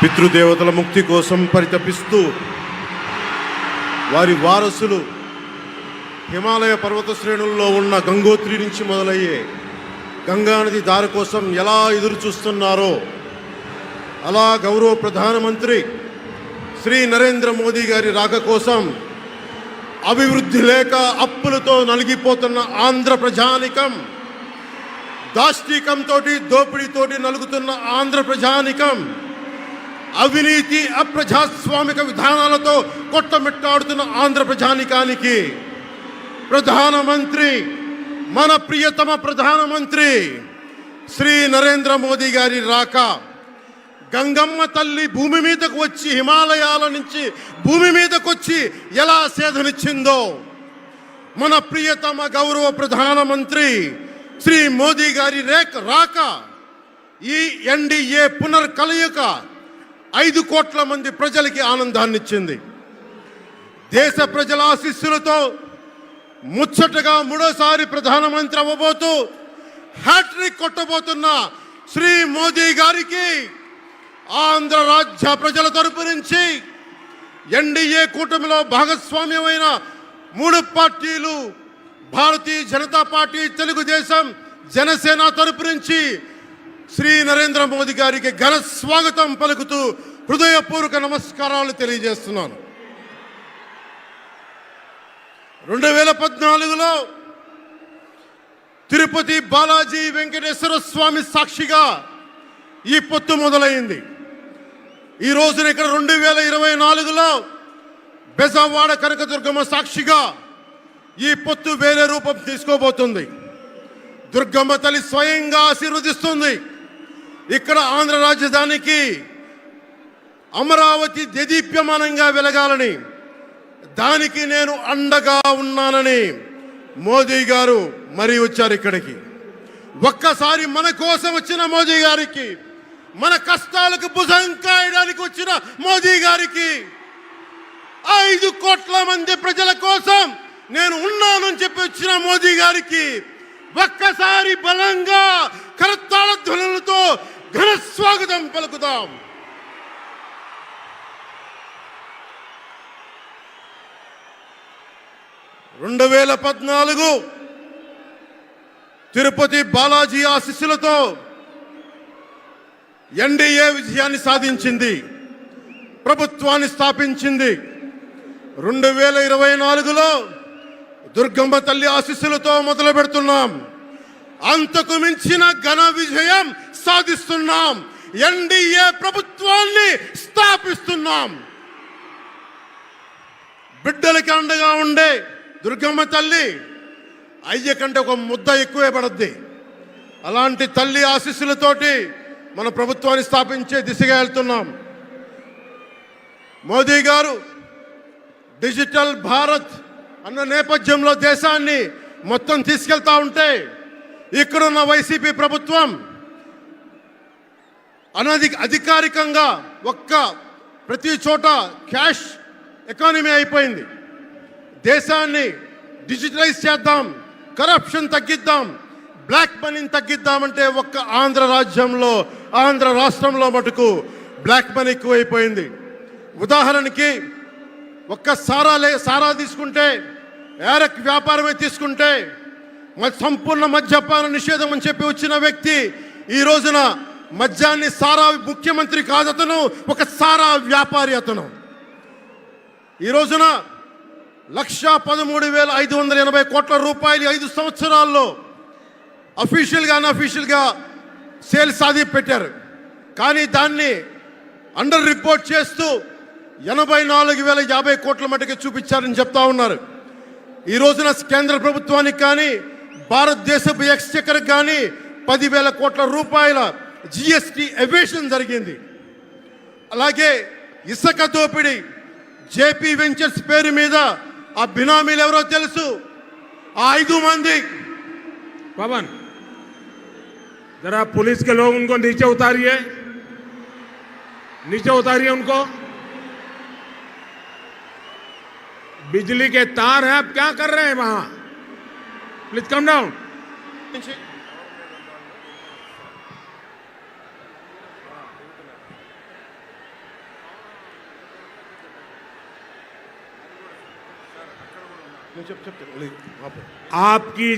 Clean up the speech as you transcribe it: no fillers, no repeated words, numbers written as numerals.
పితృదేవతల ముక్తి కోసం పరితపిస్తూ వారి వారసులు హిమాలయ పర్వత శ్రేణుల్లో ఉన్న గంగోత్రి నుంచి మొదలయ్యే గంగానది దారి కోసం ఎలా ఎదురు చూస్తున్నారో అలా గౌరవ ప్రధానమంత్రి శ్రీ నరేంద్ర మోదీ గారి రాక కోసం అభివృద్ధి లేక అప్పులతో నలిగిపోతున్న ఆంధ్ర ప్రజానికం, దాష్టీకంతో దోపిడీతోటి నలుగుతున్న ఆంధ్ర ప్రజానికం, అవినీతి అప్రజాస్వామిక విధానాలతో కొట్టమిట్టాడుతున్న ఆంధ్ర ప్రజానికానికి ప్రధానమంత్రి, మన ప్రియతమ ప్రధానమంత్రి శ్రీ నరేంద్ర మోదీ గారి రాక, గంగమ్మ తల్లి భూమి మీదకు వచ్చి హిమాలయాల నుంచి భూమి మీదకు వచ్చి ఎలా సేధనిచ్చిందో మన ప్రియతమ గౌరవ ప్రధానమంత్రి శ్రీ మోదీ గారి రాక ఈ ఎన్డీఏ పునర్కలయిక 5 కోట్ల మంది ప్రజలకి ఆనందాన్నిచ్చింది. దేశ ప్రజల ఆశీస్సులతో ముచ్చటగా 3వ ప్రధానమంత్రి అవ్వబోతూ హ్యాట్రిక్ కొట్టబోతున్న శ్రీ మోదీ గారికి ఆంధ్ర రాజ్య ప్రజల తరపు నుంచి, ఎన్డీఏ కూటమిలో భాగస్వామ్యమైన 3 పార్టీలు భారతీయ జనతా పార్టీ, తెలుగుదేశం, జనసేన తరపు నుంచి శ్రీ నరేంద్ర మోదీ గారికి ఘన స్వాగతం పలుకుతూ హృదయపూర్వక నమస్కారాలు తెలియజేస్తున్నాను. 2014లో తిరుపతి బాలాజీ వెంకటేశ్వర స్వామి సాక్షిగా ఈ పొత్తు మొదలైంది. ఈ రోజున ఇక్కడ 2024లో బెజవాడ కనకదుర్గమ్మ సాక్షిగా ఈ పొత్తు వేరే రూపం తీసుకోబోతుంది. దుర్గమ్మ తల్లి స్వయంగా ఆశీర్వదిస్తుంది. ఇక్కడ ఆంధ్ర రాజధానికి అమరావతి దేదీప్యమానంగా వెలగాలని, దానికి నేను అండగా ఉన్నానని మోదీ గారు మరీ వచ్చారు ఇక్కడికి. ఒక్కసారి మన కోసం వచ్చిన మోదీ గారికి, మన కష్టాలకు భుజం కాయడానికి వచ్చిన మోదీ గారికి, 5 కోట్ల మంది ప్రజల కోసం నేను ఉన్నానని చెప్పి వచ్చిన మోదీ గారికి ఒక్కసారి బలంగా కరతాళ ధ్వనులతో ఘన స్వాగతం పలుకుదాం. (2014) తిరుపతి బాలాజీ ఆశీస్సులతో ఎన్డీఏ విజయాన్ని సాధించింది, ప్రభుత్వాన్ని స్థాపించింది. 2024లో దుర్గమ్మ తల్లి ఆశీస్సులతో మొదలు పెడుతున్నాం. అంతకు మించిన ఘన విజయం సాధిస్తున్నాం. ఎన్డీఏ ప్రభుత్వాన్ని స్థాపిస్తున్నాం. బిడ్డలకి అండగా ఉండే దుర్గమ్మ తల్లి అయ్య కంటే ఒక ముద్ద ఎక్కువే పడద్ది. అలాంటి తల్లి ఆశీస్సులతోటి మన ప్రభుత్వాన్ని స్థాపించే దిశగా వెళ్తున్నాం. మోదీ గారు డిజిటల్ భారత్ అన్న నేపథ్యంలో దేశాన్ని మొత్తం తీసుకెళ్తా ఉంటే, ఇక్కడున్న వైసీపీ ప్రభుత్వం అధికారికంగా ప్రతి చోట క్యాష్ ఎకానమీ అయిపోయింది. దేశాన్ని డిజిటలైజ్ చేద్దాం, కరప్షన్ తగ్గిద్దాం, బ్లాక్ మనీని తగ్గిద్దామంటే ఆంధ్ర రాజ్యంలో, ఆంధ్ర రాష్ట్రంలో మటుకు బ్లాక్ మనీ ఎక్కువైపోయింది. ఉదాహరణకి సారా తీసుకుంటే, ఏరక్ వ్యాపారమే తీసుకుంటే, సంపూర్ణ మద్యపాన నిషేధం అని చెప్పి వచ్చిన వ్యక్తి ఈ రోజున మద్యాన్ని సారా ముఖ్యమంత్రి కాదు, అతను ఒక సారా వ్యాపారి. అతను ఈ రోజున 1,13,580 కోట్ల రూపాయలు 5 సంవత్సరాల్లో అఫీషియల్గా అన్అఫీషియల్గా సేల్స్ అది పెట్టారు. కానీ దాన్ని అండర్ రిపోర్ట్ చేస్తూ 84,050 కోట్ల మటుకు చూపించారని చెప్తా ఉన్నారు. ఈ రోజున కేంద్ర ప్రభుత్వానికి కానీ భారతదేశపు ఎక్స్చెక్కర్కి కానీ 10,000 కోట్ల రూపాయల జిఎస్టీ ఎవేషన్ జరిగింది. అలాగే ఇసుక దోపిడీ, జేపీ వెంచర్స్ పేరు మీద ఆ బినామీలు ఎవరో తెలుసు. ఆ 5 మంది पवन जरा पुलिस के लोग उनको नीचे उतारिए उनको। बिजली के तार हैं, आप क्या कर रहे हैं वहां? Please come down. నువ్వు చెప్పు చెప్తాను ఆపు. आपकी